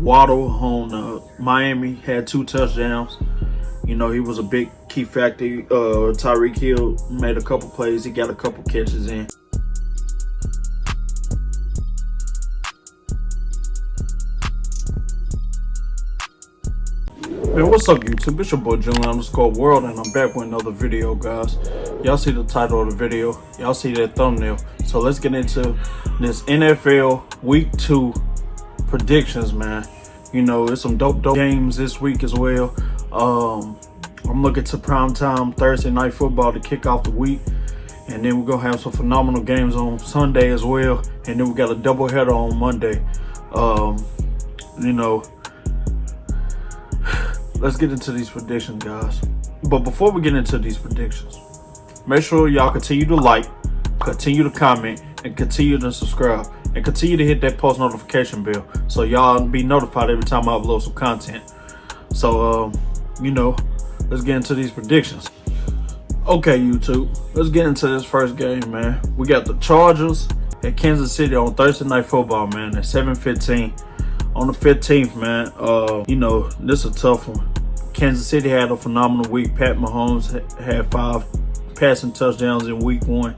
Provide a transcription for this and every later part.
Waddle on Miami had 2 touchdowns. You know, he was a big key factor. Tyreek Hill made a couple plays. He got a couple catches in. Man, what's up, YouTube? It's your boy Julian_World, and I'm back with another video, guys. Y'all see the title of the video. Y'all see that thumbnail. So let's get into this NFL Week 2 predictions, man. You know, it's some dope games this week as well. I'm looking to primetime Thursday night football to kick off the week. And then we're going to have some phenomenal games on Sunday as well. And then we got a doubleheader on Monday. You know, let's get into these predictions, guys. But before we get into these predictions, make sure y'all continue to like, continue to comment, and continue to subscribe. And continue to hit that post notification bell so y'all be notified every time I upload some content. So, you know, let's get into these predictions. Okay, YouTube, let's get into this first game, man. We got the Chargers at Kansas City on Thursday Night Football, man, at 7:15. On the 15th, man, you know, this is a tough one. Kansas City had a phenomenal week. Pat Mahomes had 5 passing touchdowns in week 1.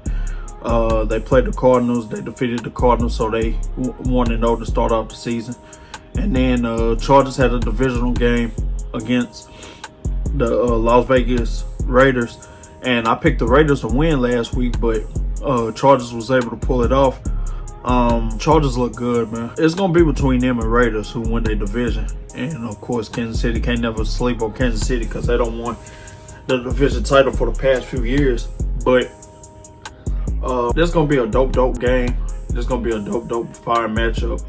They played the Cardinals. They defeated the Cardinals, so they 1-0 to start off the season. And then Chargers had a divisional game against the Las Vegas Raiders. And I picked the Raiders to win last week, but Chargers was able to pull it off. Chargers look good, man. It's going to be between them and Raiders who win their division. And, of course, Kansas City can't never sleep on Kansas City because they don't want the division title for the past few years. But this going to be a dope game. This going to be a dope fire matchup.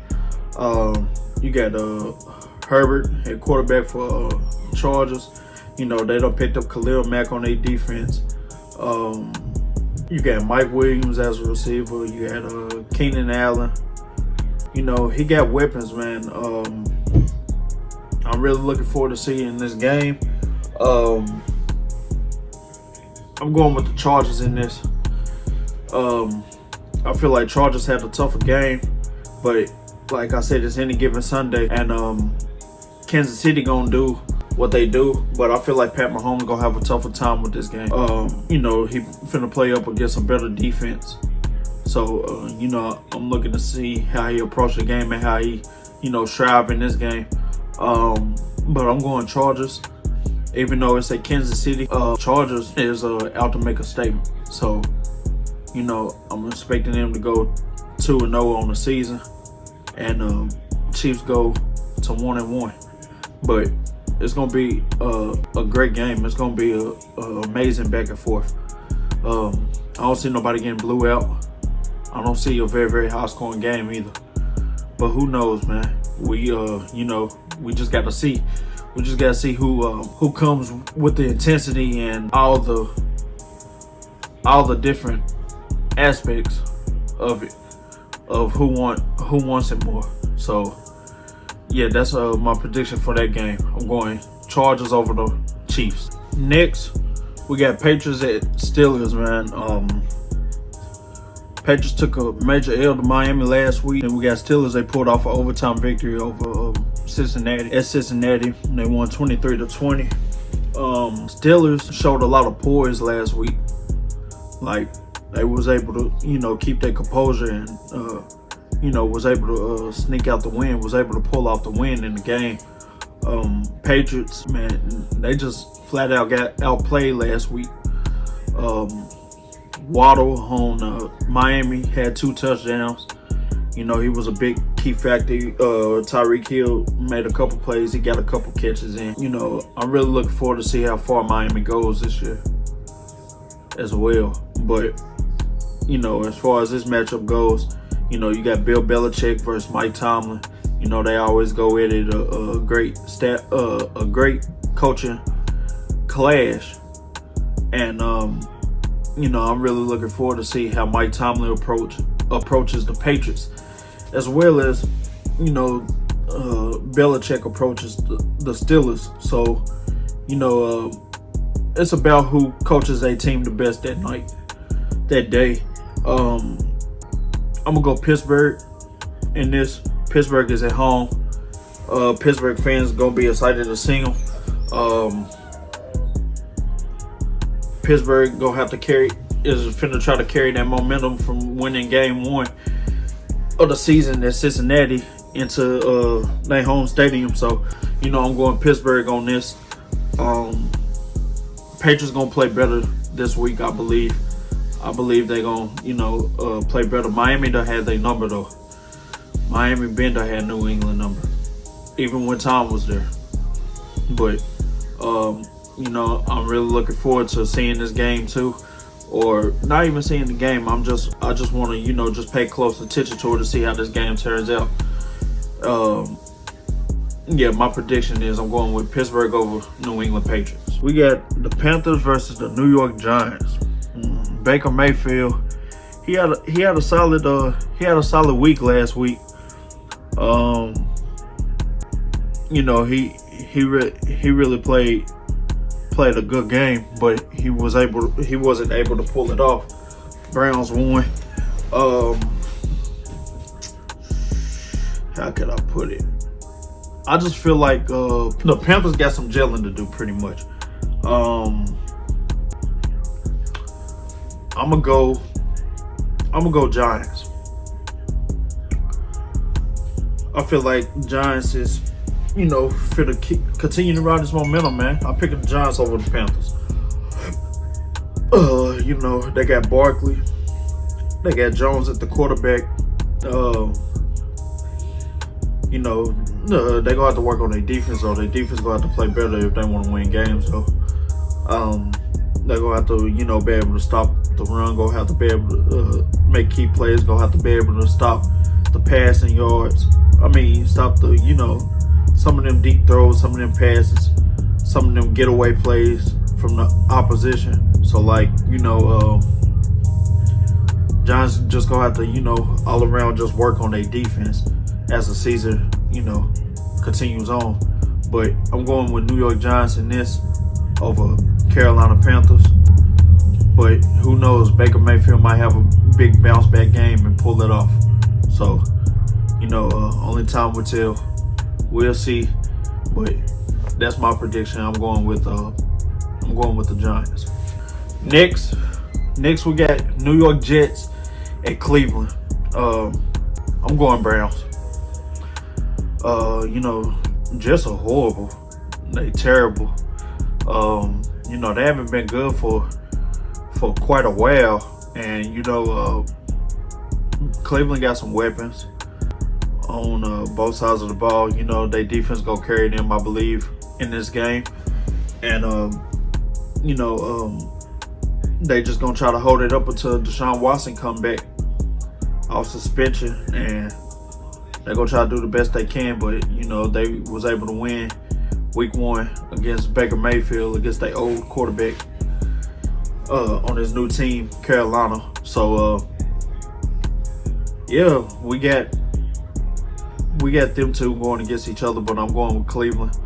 You got Herbert at quarterback for Chargers. You know, they done picked up Khalil Mack on their defense. You got Mike Williams as a receiver. You had Keenan Allen. You know, he got weapons, man. I'm really looking forward to seeing this game. I'm going with the Chargers in this. I feel like Chargers had a tougher game, but like I said, it's any given Sunday, and Kansas City gonna do what they do, but I feel like Pat Mahomes gonna have a tougher time with this game. You know, he finna play up against some better defense. So, you know, I'm looking to see how he approach the game and how he, you know, strive in this game. But I'm going Chargers. Even though it's at Kansas City, Chargers is out to make a statement. So, you know, I'm expecting them to go 2-0 on the season, and Chiefs go to 1-1. But it's gonna be a great game. It's gonna be a amazing back and forth. I don't see nobody getting blew out. I don't see a very high scoring game either. But who knows, man? We you know, we just got to see. We just got to see who comes with the intensity and all the different aspects of it, of who wants it more. So yeah, that's my prediction for that game. I'm going Chargers over the Chiefs. Next, we got Patriots at Steelers, man. Patriots took a major L to Miami last week, and we got Steelers. They pulled off an overtime victory over Cincinnati. At Cincinnati, they won 23-20. Steelers showed a lot of poise last week. Like, they was able to, you know, keep their composure and you know, was able to sneak out the win, was able to pull off the win in the game. Patriots, man, they just flat out got outplayed last week. Waddle on Miami had 2 touchdowns. You know, he was a big key factor. Tyreek Hill made a couple plays. He got a couple catches in. You know, I'm really looking forward to see how far Miami goes this year as well. But, you know, as far as this matchup goes, you know, you got Bill Belichick versus Mike Tomlin. You know, they always go at it a great coaching clash. And you know, I'm really looking forward to see how Mike Tomlin approaches the Patriots, as well as, you know, Belichick approaches the Steelers. So, you know, it's about who coaches a team the best that night, that day. I'm gonna go Pittsburgh in this. Pittsburgh is at home. Pittsburgh fans gonna be excited to see him. Pittsburgh gonna have to is finna try to carry that momentum from winning game 1 of the season at Cincinnati into their home stadium. So, I'm going Pittsburgh on this. Patriots gonna play better this week, I believe. I believe they're gonna, play better. Miami done had their number though. Miami Bender had New England number, even when Tom was there. But I'm really looking forward to seeing this game too, or not even seeing the game. I just want to just pay close attention to it to see how this game turns out. My prediction is I'm going with Pittsburgh over New England Patriots. We got the Panthers versus the New York Giants. Baker Mayfield, he had a solid week last week. He really played a good game, but he wasn't able to pull it off. Browns won. How could I put it? I just feel like the Panthers got some gelling to do, pretty much. I'm gonna go Giants. I feel like Giants is, finna continue to ride this momentum, man. I'm picking the Giants over the Panthers. They got Barkley. They got Jones at the quarterback. They gonna have to work on their defense, though. Their defense gonna have to play better if they want to win games. So, they're gonna have to, be able to stop the run. Gonna have to be able to make key plays. Gonna have to be able to stop the passing yards. Stop the, some of them deep throws, some of them passes, some of them getaway plays from the opposition. So, Giants just gonna have to, all around just work on their defense as the season, continues on. But I'm going with New York Giants in this over Carolina Panthers. But who knows? Baker Mayfield might have a big bounce back game and pull it off. So, only time will tell. We'll see. But that's my prediction. I'm going with the Giants. Next we got New York Jets at Cleveland. I'm going Browns. Jets are horrible. They terrible. They haven't been good for quite a while, and Cleveland got some weapons on both sides of the ball. Their defense gonna carry them, I believe, in this game, and they just gonna try to hold it up until Deshaun Watson come back off suspension, and they're gonna try to do the best they can. But they was able to win week 1 against Baker Mayfield, against their old quarterback on his new team, Carolina. So we got them two going against each other, but I'm going with Cleveland.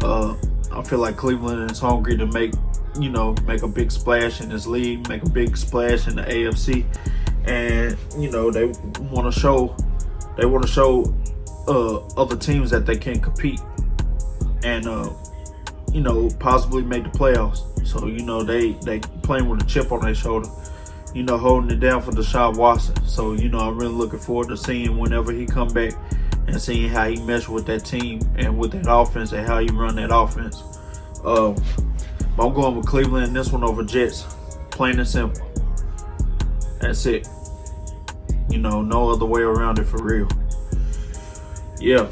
I feel like Cleveland is hungry to make a big splash in this league, make a big splash in the AFC, and they want to show other teams that they can compete and possibly make the playoffs. So they playing with a chip on their shoulder, holding it down for Deshaun Watson. So I'm really looking forward to seeing whenever he come back and seeing how he mesh with that team and with that offense and how he run that offense. But I'm going with Cleveland in this one over Jets, plain and simple. That's it. No other way around it, for real. Yeah.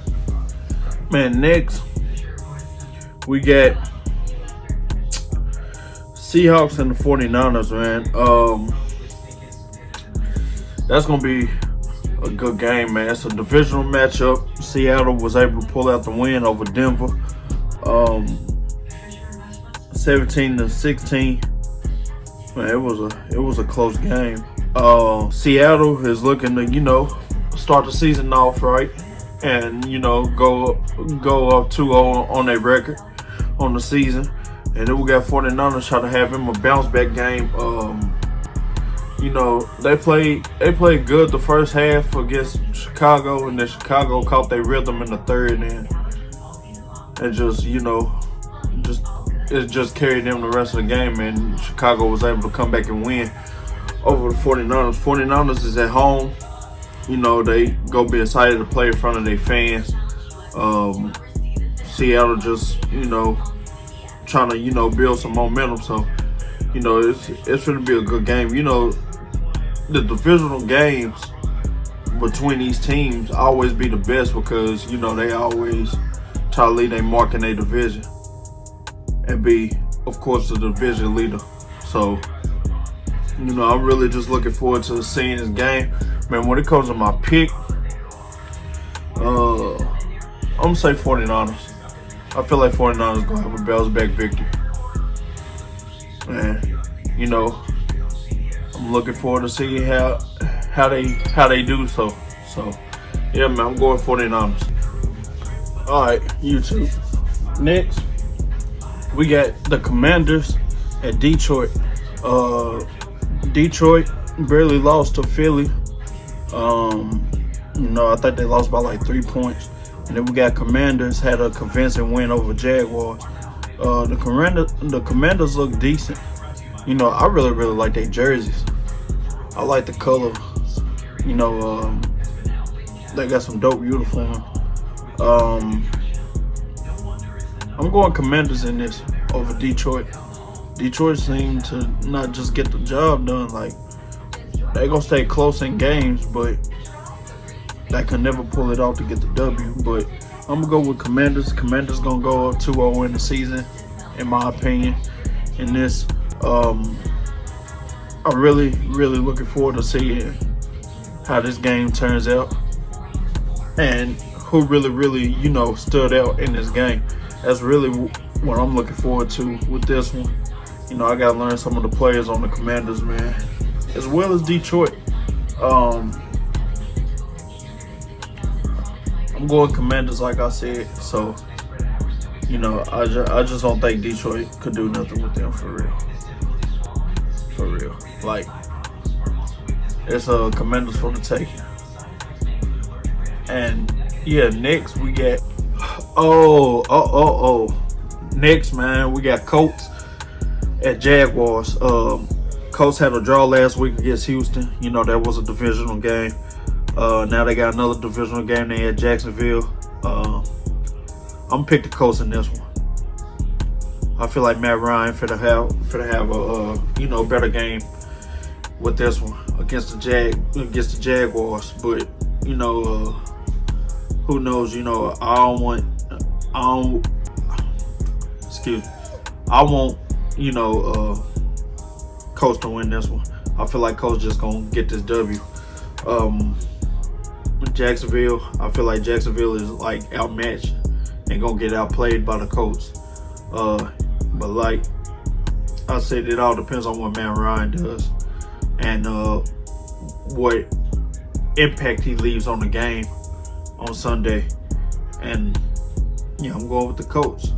Man, next we got Seahawks and the 49ers, man. That's going to be a good game, man. It's a divisional matchup. Seattle was able to pull out the win over Denver. 17-16. Man, it was a close game. Seattle is looking to, start the season off right and, go up 2-0 on their record on the season. And then we got 49ers try to have him a bounce back game. They played good the first half against Chicago, and then Chicago caught their rhythm in the third, and and just it just carried them the rest of the game, and Chicago was able to come back and win over the 49ers. 49ers is at home. They go be excited to play in front of their fans. Seattle just, trying to, build some momentum. So, it's going to be a good game. The divisional games between these teams always be the best because, they always try to lead their mark in their division and be, of course, the division leader. So, I'm really just looking forward to seeing this game. Man, when it comes to my pick, I'm going to say 49ers. I feel like 49ers going to have a bounce back victory. And, I'm looking forward to seeing how they do so. So, yeah, man, I'm going 49ers. All right, YouTube. Next, we got the Commanders at Detroit. Detroit barely lost to Philly. I think they lost by like 3 points. And then we got Commanders had a convincing win over Jaguars. The Commanders look decent. I really like their jerseys. I like the color. They got some dope uniforms. I'm going Commanders in this over Detroit. Detroit seemed to not just get the job done. Like, they gonna stay close in games, but they can never pull it off to get the W. But I'm gonna go with Commanders. Commanders gonna go up 2-0 in the season, in my opinion. In this, I'm really looking forward to seeing how this game turns out and who really stood out in this game. That's really what I'm looking forward to with this one. I gotta learn some of the players on the Commanders, man, as well as Detroit. I'm going Commanders, like I said. So, I just don't think Detroit could do nothing with them for real. For real. Like, it's Commanders for the taking. And yeah, next we got next, man, we got Colts at Jaguars. Colts had a draw last week against Houston. That was a divisional game. Now they got another divisional game. They at Jacksonville. I'm gonna pick the Colts in this one. I feel like Matt Ryan finna have a better game with this one against the Jaguars. But who knows? I want Colts to win this one. I feel like Colts just gonna get this W. Jacksonville, I feel like Jacksonville is like outmatched and gonna get outplayed by the Colts. But like I said, it all depends on what Matt Ryan does and what impact he leaves on the game on Sunday. And yeah, I'm going with the Colts.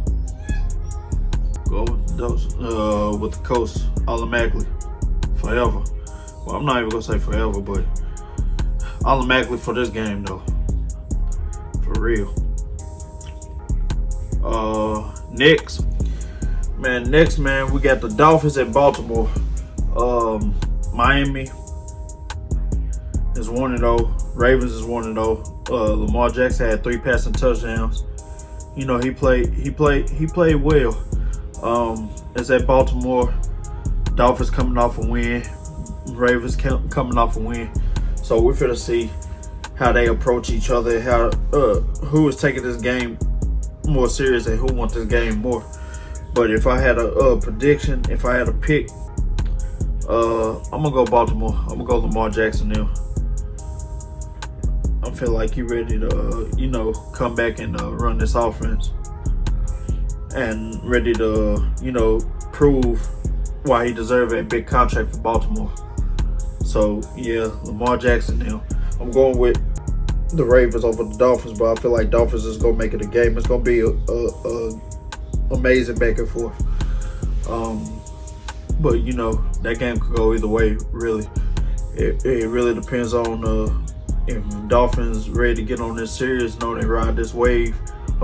Go with the Colts automatically, forever. Well, I'm not even gonna say forever, but automatically for this game though, for real. Next, man, we got the Dolphins at Baltimore. Miami is 1-0. Ravens is 1-0. Lamar Jackson had 3 passing touchdowns. He played well. It's at Baltimore. Dolphins coming off a win. Ravens coming off a win. So we're finna see how they approach each other, how who is taking this game more serious and who wants this game more. But if I had a prediction, if I had a pick, I'm gonna go Baltimore. I'm gonna go Lamar Jackson now. I feel like he ready to come back and run this offense and ready to prove why he deserves a big contract for Baltimore. So yeah, Lamar Jackson now. I'm going with the Ravens over the Dolphins, but I feel like Dolphins is gonna make it a game. It's gonna be a amazing back and forth. But that game could go either way. Really, it really depends on if Dolphins ready to get on this series, know they ride this wave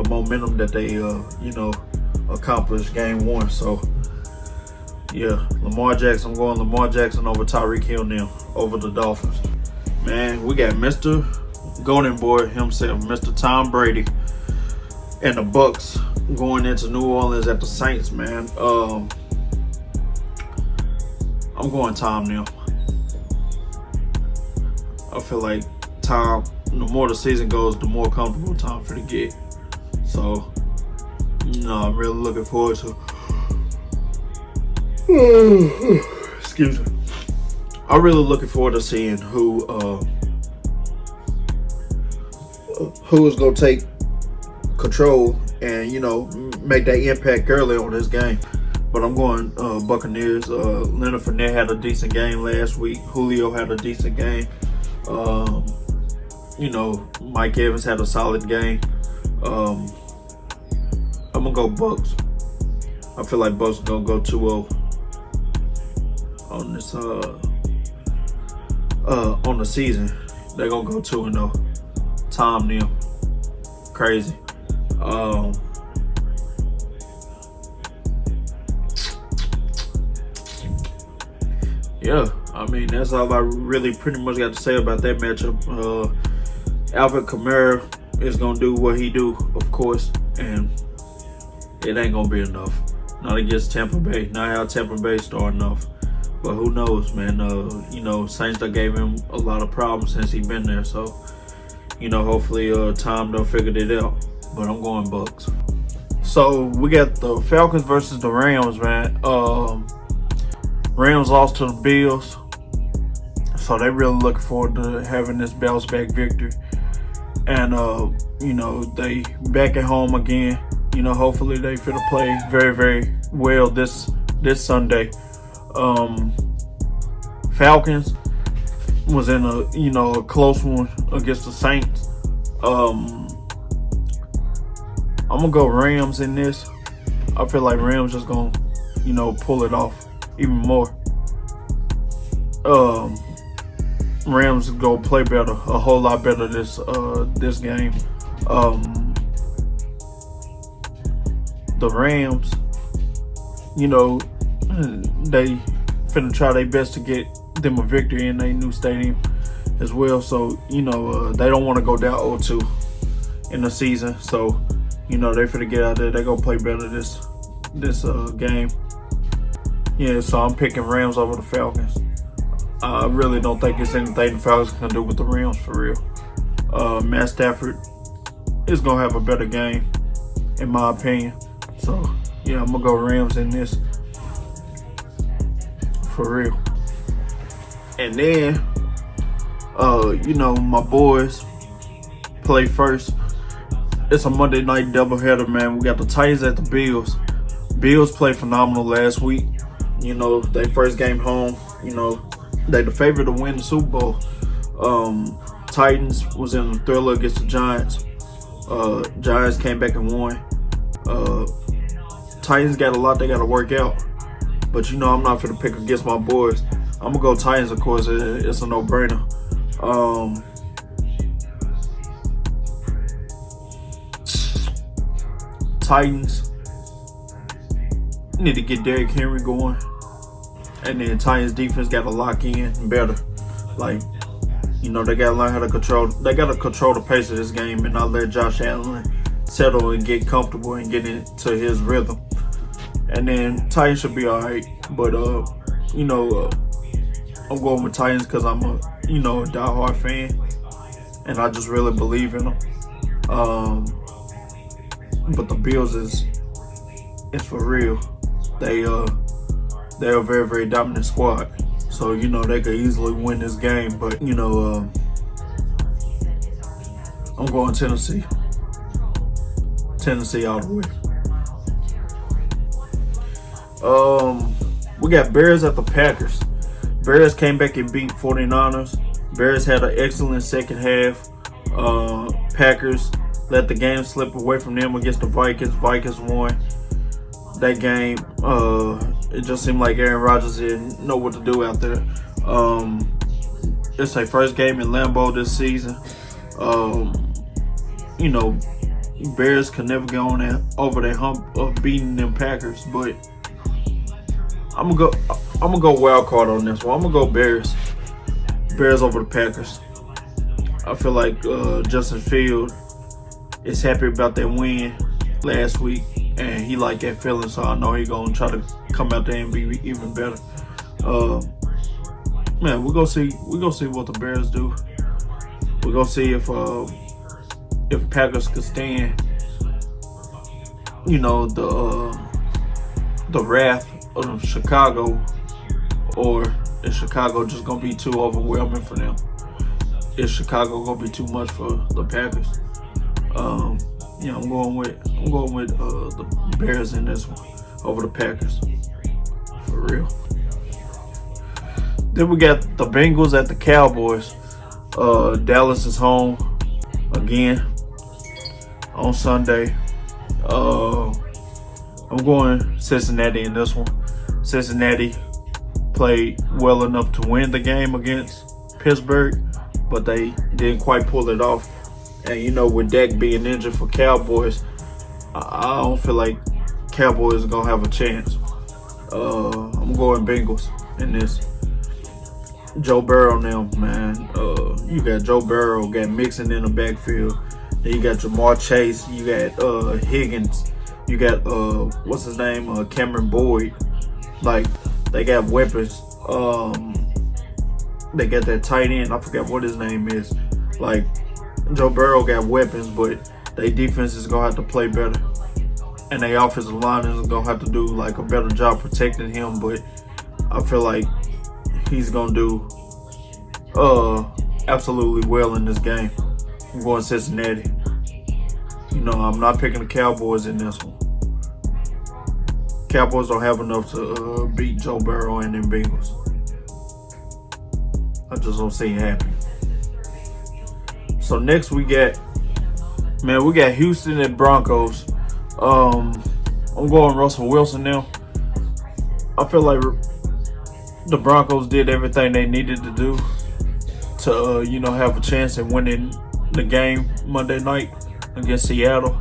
momentum that they accomplished game one. So yeah, Lamar Jackson. I'm going Lamar Jackson over Tyreek Hill now over the Dolphins. Man, we got Mr. Golden Boy himself, Mr. Tom Brady, and the Bucs going into New Orleans at the Saints. Man, I'm going Tom now. I feel like Tom, the more the season goes, the more comfortable Tom for the get. So, I'm really looking forward to. Excuse me. I'm really looking forward to seeing who is gonna take control and make that impact early on this game. But I'm going Buccaneers. Leonard Fournette had a decent game last week. Julio had a decent game. Mike Evans had a solid game. I'm gonna go Bucs. I feel like Bucs gonna go 2-0 on this on the season. They're gonna go 2-0. Tom Neal, crazy. Yeah, I mean, that's all I really pretty much got to say about that matchup. Alvin Kamara is gonna do what he do, of course, and it ain't gonna be enough. Not against Tampa Bay. Not how Tampa Bay starting off. But who knows, man? Saints done gave him a lot of problems since he been there. So, hopefully Tom done figured it out. But I'm going Bucs. So we got the Falcons versus the Rams, man. Rams lost to the Bills. So they really looking forward to having this bounce back victory. And they back at home again. Hopefully they finna play very, very well this Sunday. Falcons was in a close one against the Saints. I'm gonna go Rams in this. I feel like Rams just gonna pull it off even more. Rams go play better, a whole lot better this game. The Rams, they finna try their best to get them a victory in their new stadium as well. So, they don't want to go down 0-2 in the season. So, they finna get out there. They gonna play better this game. Yeah, so I'm picking Rams over the Falcons. I really don't think it's anything the Falcons can do with the Rams for real. Matt Stafford is gonna have a better game, in my opinion. So yeah, I'm gonna go Rams in this for real. And then, my boys play first. It's a Monday night doubleheader, man. We got the Titans at the Bills. Bills played phenomenal last week. They first game home. They the favorite to win the Super Bowl. Titans was in a thriller against the Giants. Giants came back and won. Titans got a lot they got to work out. But I'm not going to pick against my boys. I'm going to go Titans, of course. It's a no-brainer. Titans need to get Derrick Henry going. And then Titans defense got to lock in better. Like, they got to learn how to control. They got to control the pace of this game and not let Josh Allen settle and get comfortable and get into his rhythm. And then Titans should be all right. But, I'm going with Titans because I'm a diehard fan. And I just really believe in them. But the Bills is for real. They're a very, very dominant squad. So, they could easily win this game. But, I'm going Tennessee. Tennessee all the way. We got Bears at the Packers. Bears came back and beat 49ers. Bears had an excellent second half. Packers let the game slip away from them against the Vikings. Vikings won that game. It just seemed like Aaron Rodgers didn't know what to do out there. It's their first game in Lambeau this season. Bears can never get on that over that hump of beating them Packers, but I'm gonna go wild card on this one. I'm gonna go Bears. Bears over the Packers. I feel like Justin Field is happy about that win last week, and he like that feeling. So I know he gonna try to come out there and be even better. Man, we gonna see what the Bears do. We gonna see if Packers could stand, the wrath of Chicago, or is Chicago just gonna be too overwhelming for them? Is Chicago gonna be too much for the Packers? I'm going with the Bears in this one over the Packers, for real. Then we got the Bengals at the Cowboys. Dallas is home again on Sunday. I'm going Cincinnati in this one. Cincinnati played well enough to win the game against Pittsburgh, but they didn't quite pull it off. And with Dak being injured for Cowboys, I don't feel like Cowboys are gonna have a chance. I'm going Bengals in this. Joe Burrow now, man. You got Joe Burrow, got Mixon in the backfield. Then you got Jamar Chase. You got Higgins. You got what's his name? Cameron Boyd. Like, they got weapons. They got that tight end. I forgot what his name is. Like, Joe Burrow got weapons, but their defense is gonna have to play better, and their offensive line is gonna have to do like a better job protecting him. But I feel like he's gonna do absolutely well in this game. I'm going Cincinnati. I'm not picking the Cowboys in this one. Cowboys don't have enough to beat Joe Burrow and them Bengals. I just don't see it happening. So next we got Houston and Broncos. I'm going Russell Wilson now. I feel like the Broncos did everything they needed to do to have a chance at winning the game Monday night against Seattle.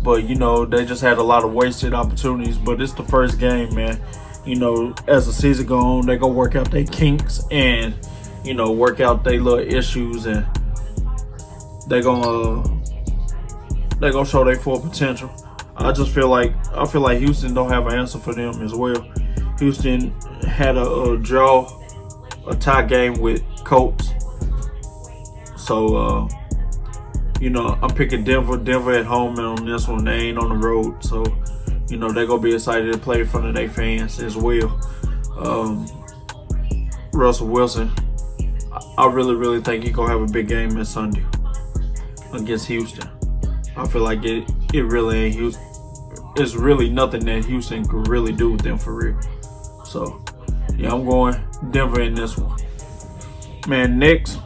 But they just had a lot of wasted opportunities. But it's the first game, man. As the season goes on, they gonna work out their kinks and work out their little issues, and they gonna show their full potential. I feel like Houston don't have an answer for them as well. Houston had a tie game with Colts. So I'm picking Denver. Denver at home, and on this one they ain't on the road, so they're gonna be excited to play in front of their fans as well. Russell Wilson, I really think he's gonna have a big game this Sunday against Houston. I feel like it really ain't Houston. It's really nothing that Houston could really do with them for real. So yeah, I'm going Denver in this one. Man, next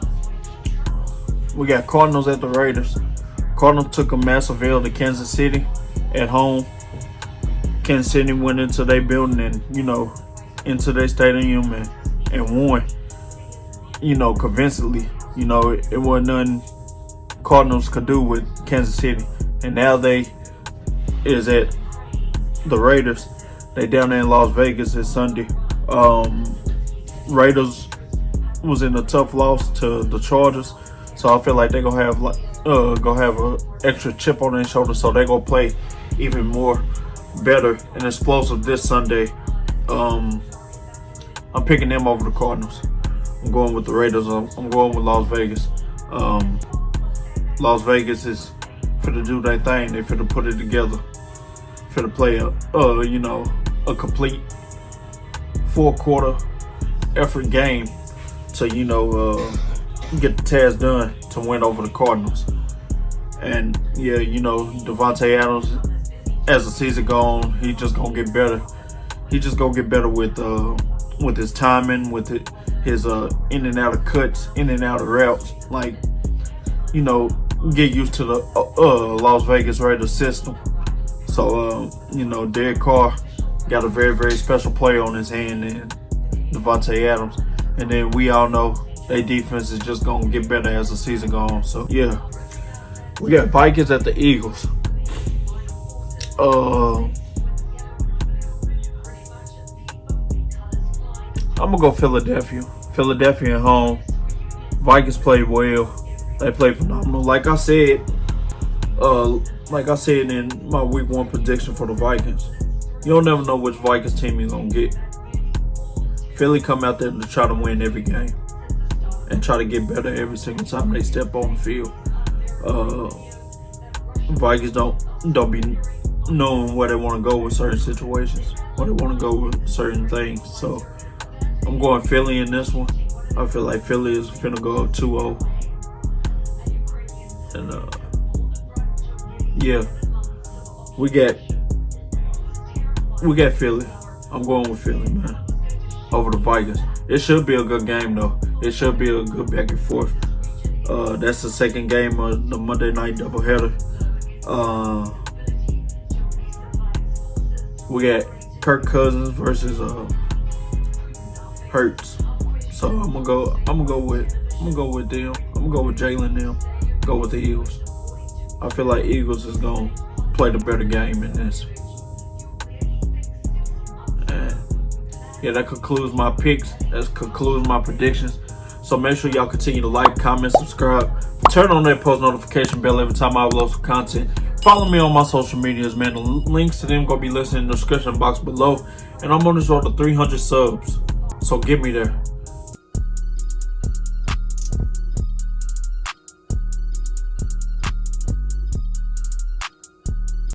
we got Cardinals at the Raiders. Cardinals took a massive L to Kansas City at home. Kansas City went into their building and into their stadium and won. Convincingly. It wasn't nothing Cardinals could do with Kansas City, and now they is at the Raiders. They down there in Las Vegas this Sunday. Raiders was in a tough loss to the Chargers, so I feel like they're gonna have an extra chip on their shoulder, so they're gonna play even more better and explosive this Sunday. I'm picking them over the Cardinals. I'm going with the Raiders. I'm going with Las Vegas. Las Vegas is finna do their thing. They finna put it together. Finna play a complete 4-quarter effort game to get the task done to win over the Cardinals. And yeah, Devontae Adams, as the season goes on, he just gonna get better. He just gonna get better with his timing, with his in and out of cuts, in and out of routes. Like, get used to the Las Vegas Raiders system. So Derek Carr got a very, very special play on his hand, and Devontae Adams. And then we all know their defense is just gonna get better as the season goes on. So yeah, We got Vikings at the Eagles. I'm gonna go Philadelphia. Philadelphia at home. Vikings played well. They played phenomenal. Like I said in my week 1 prediction for the Vikings, you don't never know which Vikings team you're gonna get. Philly come out there to try to win every game and try to get better every single time they step on the field. Vikings don't be knowing where they want to go with certain situations, where they want to go with certain things. So I'm going Philly in this one. I feel like Philly is finna go up 2-0. And yeah, we got Philly. I'm going with Philly, man, over the Vikings. It should be a good game though. It should be a good back and forth. That's the second game of the Monday night doubleheader. We got Kirk Cousins versus Hurts. So I'm gonna go with them. I'm gonna go with Jalen them. Go with the Eagles. I feel like Eagles is gonna play the better game in this. And yeah, that concludes my picks. That concludes my predictions. So make sure y'all continue to like, comment, subscribe. Turn on that post notification bell every time I upload some content. Follow me on my social medias, man. The links to them gonna be listed in the description box below. And I'm on this road to 300 subs. So get me there.